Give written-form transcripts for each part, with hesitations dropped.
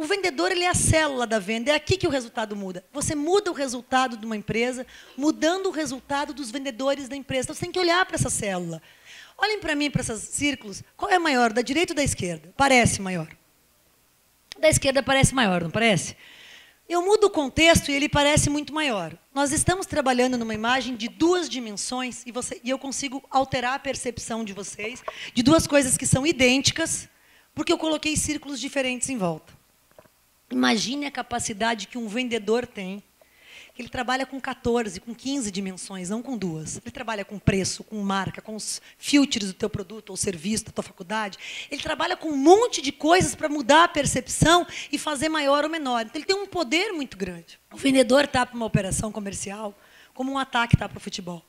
O vendedor, ele é a célula da venda, é aqui que o resultado muda. Você muda o resultado de uma empresa, mudando o resultado dos vendedores da empresa. Então, você tem que olhar para essa célula. Olhem para mim, para esses círculos. Qual é maior, da direita ou da esquerda? Parece maior. Da esquerda parece maior, não parece? Eu mudo o contexto e ele parece muito maior. Nós estamos trabalhando numa imagem de 2 dimensões e eu consigo alterar a percepção de vocês de 2 coisas que são idênticas, porque eu coloquei círculos diferentes em volta. Imagine a capacidade que um vendedor tem. Ele trabalha com 14, com 15 dimensões, não com 2. Ele trabalha com preço, com marca, com os filtros do teu produto ou serviço da tua faculdade. Ele trabalha com um monte de coisas para mudar a percepção e fazer maior ou menor. Então, ele tem um poder muito grande. O vendedor está para uma operação comercial como um ataque está para o futebol.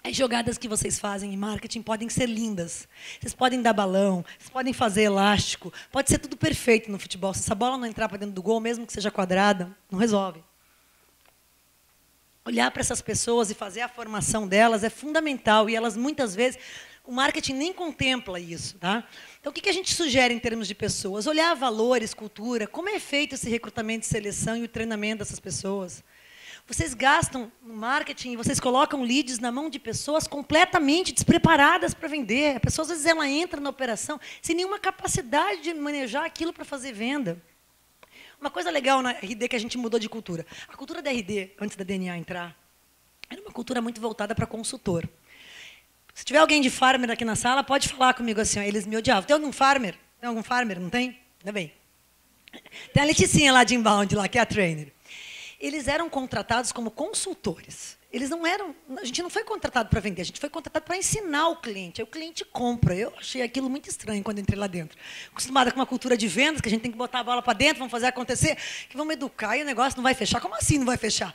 As jogadas que vocês fazem em marketing podem ser lindas. Vocês podem dar balão, vocês podem fazer elástico, pode ser tudo perfeito no futebol. Se essa bola não entrar para dentro do gol, mesmo que seja quadrada, não resolve. Olhar para essas pessoas e fazer a formação delas é fundamental. E elas, muitas vezes, o marketing nem contempla isso. Tá? Então, o que a gente sugere em termos de pessoas? Olhar valores, cultura, como é feito esse recrutamento e seleção e o treinamento dessas pessoas. Vocês gastam no marketing e vocês colocam leads na mão de pessoas completamente despreparadas para vender. A pessoa, às vezes, ela entra na operação sem nenhuma capacidade de manejar aquilo para fazer venda. Uma coisa legal na RD que a gente mudou de cultura. A cultura da RD, antes da DNA entrar, era uma cultura muito voltada para consultor. Se tiver alguém de farmer aqui na sala, pode falar comigo assim, ó, eles me odiavam. Tem algum farmer? Tem algum farmer? Não tem? Ainda bem. Tem a Leticinha lá de inbound, lá, que é a trainer. Eles eram contratados como consultores. Eles não eram, a gente não foi contratado para vender, a gente foi contratado para ensinar o cliente. Aí o cliente compra. Eu achei aquilo muito estranho quando entrei lá dentro. Acostumada com uma cultura de vendas, que a gente tem que botar a bola para dentro, vamos fazer acontecer, que vamos educar e o negócio não vai fechar. Como assim não vai fechar?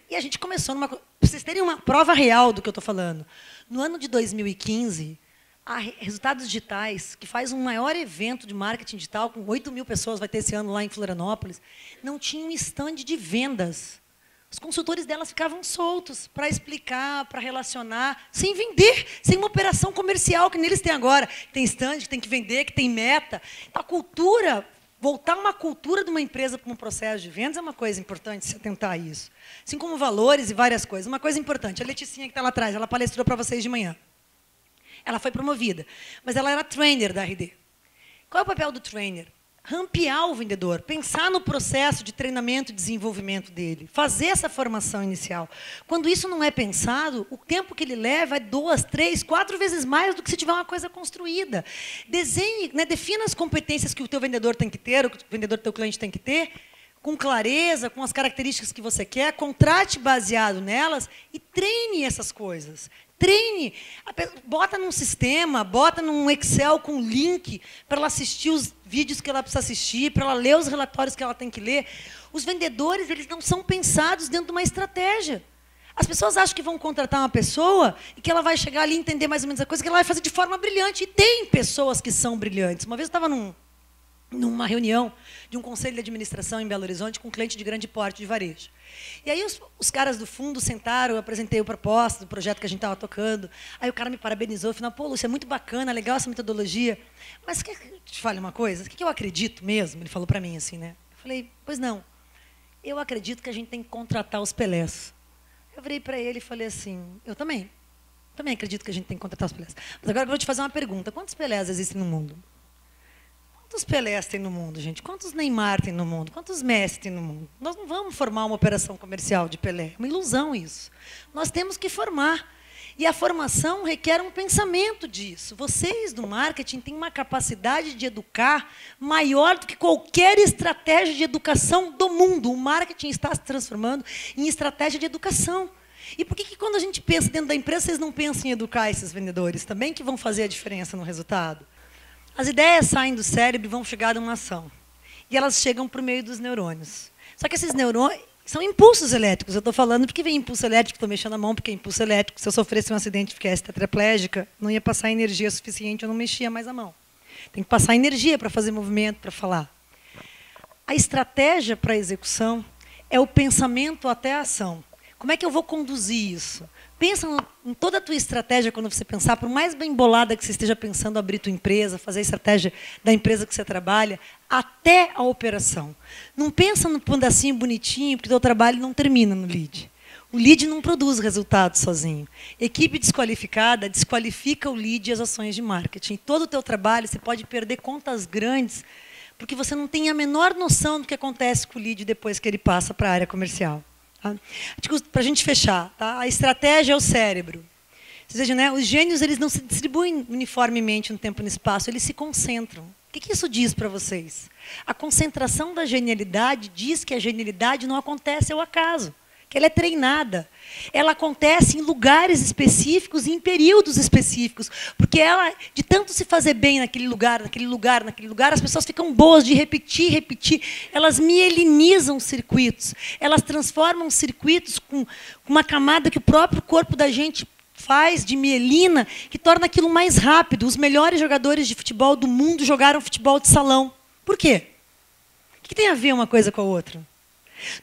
E a gente começou numa... Para vocês terem uma prova real do que eu estou falando. No ano de 2015, a Resultados Digitais, que faz um maior evento de marketing digital, com 8.000 pessoas, vai ter esse ano lá em Florianópolis, não tinha um stand de vendas. Os consultores delas ficavam soltos para explicar, para relacionar, sem vender, sem uma operação comercial que neles tem agora. Tem stand, que tem que vender, que tem meta. Então, a cultura, voltar uma cultura de uma empresa para um processo de vendas é uma coisa importante, se atentar a isso. Assim como valores e várias coisas. Uma coisa importante, a Leticinha que está lá atrás, ela palestrou para vocês de manhã. Ela foi promovida, mas ela era trainer da RD. Qual é o papel do trainer? Rampear o vendedor, pensar no processo de treinamento e desenvolvimento dele, fazer essa formação inicial. Quando isso não é pensado, o tempo que ele leva é 2, 3, 4 vezes mais do que se tiver uma coisa construída. Desenhe, né, defina as competências que o teu vendedor tem que ter, o vendedor do teu cliente tem que ter, com clareza, com as características que você quer, contrate baseado nelas e treine essas coisas. Treine, bota num sistema, bota num Excel com link para ela assistir os vídeos que ela precisa assistir, para ela ler os relatórios que ela tem que ler. Os vendedores, eles não são pensados dentro de uma estratégia. As pessoas acham que vão contratar uma pessoa e que ela vai chegar ali e entender mais ou menos a coisa, que ela vai fazer de forma brilhante. E tem pessoas que são brilhantes. Uma vez eu estava numa reunião de um conselho de administração em Belo Horizonte com um cliente de grande porte de varejo. E aí os caras do fundo sentaram, eu apresentei a proposta do projeto que a gente estava tocando. Aí o cara me parabenizou, falou, pô, Lúcia, é muito bacana, legal essa metodologia. Mas quer que eu te fale uma coisa? O que eu acredito mesmo? Ele falou para mim assim, né? Eu falei, pois não. Eu acredito que a gente tem que contratar os Pelés. Eu virei para ele e falei assim, eu também. Também acredito que a gente tem que contratar os Pelés. Mas agora eu vou te fazer uma pergunta. Quantos Pelés existem no mundo? Quantos Pelés tem no mundo, gente? Quantos Neymar tem no mundo? Quantos Messi tem no mundo? Nós não vamos formar uma operação comercial de Pelé. É uma ilusão isso. Nós temos que formar. E a formação requer um pensamento disso. Vocês, do marketing, têm uma capacidade de educar maior do que qualquer estratégia de educação do mundo. O marketing está se transformando em estratégia de educação. E por que quando a gente pensa dentro da empresa, vocês não pensam em educar esses vendedores também, que vão fazer a diferença no resultado? As ideias saem do cérebro e vão chegar a uma ação. E elas chegam por meio dos neurônios. Só que esses neurônios são impulsos elétricos. Eu estou falando porque vem impulso elétrico, estou mexendo a mão porque é impulso elétrico. Se eu sofresse um acidente e ficasse tetraplégica, não ia passar energia suficiente, eu não mexia mais a mão. Tem que passar energia para fazer movimento, para falar. A estratégia para a execução é o pensamento até a ação. Como é que eu vou conduzir isso? Pensa em toda a tua estratégia quando você pensar, por mais bem bolada que você esteja pensando abrir tua empresa, fazer a estratégia da empresa que você trabalha, até a operação. Não pensa no pedacinho bonitinho, porque o teu trabalho não termina no lead. O lead não produz resultado sozinho. Equipe desqualificada desqualifica o lead e as ações de marketing. Todo o teu trabalho, você pode perder contas grandes, porque você não tem a menor noção do que acontece com o lead depois que ele passa para a área comercial. Tá? Para a gente fechar, tá? A estratégia é o cérebro. Ou seja, né, os gênios eles não se distribuem uniformemente no tempo e no espaço, eles se concentram. O que isso diz para vocês? A concentração da genialidade diz que a genialidade não acontece ao acaso, que ela é treinada. Ela acontece em lugares específicos e em períodos específicos, porque ela, de tanto se fazer bem naquele lugar, as pessoas ficam boas de repetir. Elas mielinizam circuitos, elas transformam circuitos com uma camada que o próprio corpo da gente faz de mielina, que torna aquilo mais rápido. Os melhores jogadores de futebol do mundo jogaram futebol de salão. Por quê? O que tem a ver uma coisa com a outra?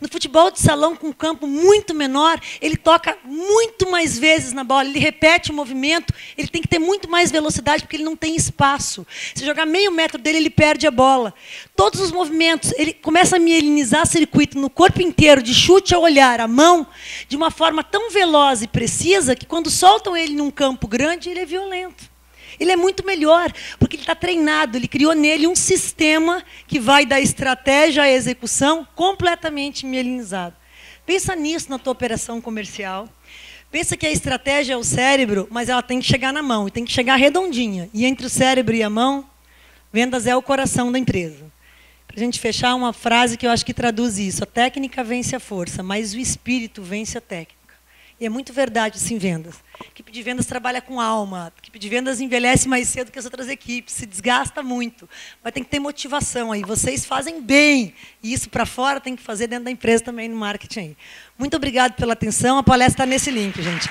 No futebol de salão, com um campo muito menor, ele toca muito mais vezes na bola, ele repete o movimento, ele tem que ter muito mais velocidade, porque ele não tem espaço. Se jogar meio metro dele, ele perde a bola. Todos os movimentos, ele começa a mielinizar circuito no corpo inteiro, de chute ao olhar, à mão, de uma forma tão veloz e precisa, que quando soltam ele num campo grande, ele é violento. Ele é muito melhor, porque ele está treinado, ele criou nele um sistema que vai da estratégia à execução completamente mielinizado. Pensa nisso na tua operação comercial. Pensa que a estratégia é o cérebro, mas ela tem que chegar na mão, e tem que chegar redondinha. E entre o cérebro e a mão, vendas é o coração da empresa. Para a gente fechar, uma frase que eu acho que traduz isso. A técnica vence a força, mas o espírito vence a técnica. E é muito verdade isso em vendas. A equipe de vendas trabalha com alma. A equipe de vendas envelhece mais cedo que as outras equipes, se desgasta muito. Mas tem que ter motivação aí. Vocês fazem bem. E isso para fora tem que fazer dentro da empresa também, no marketing aí. Muito obrigado pela atenção. A palestra está nesse link, gente.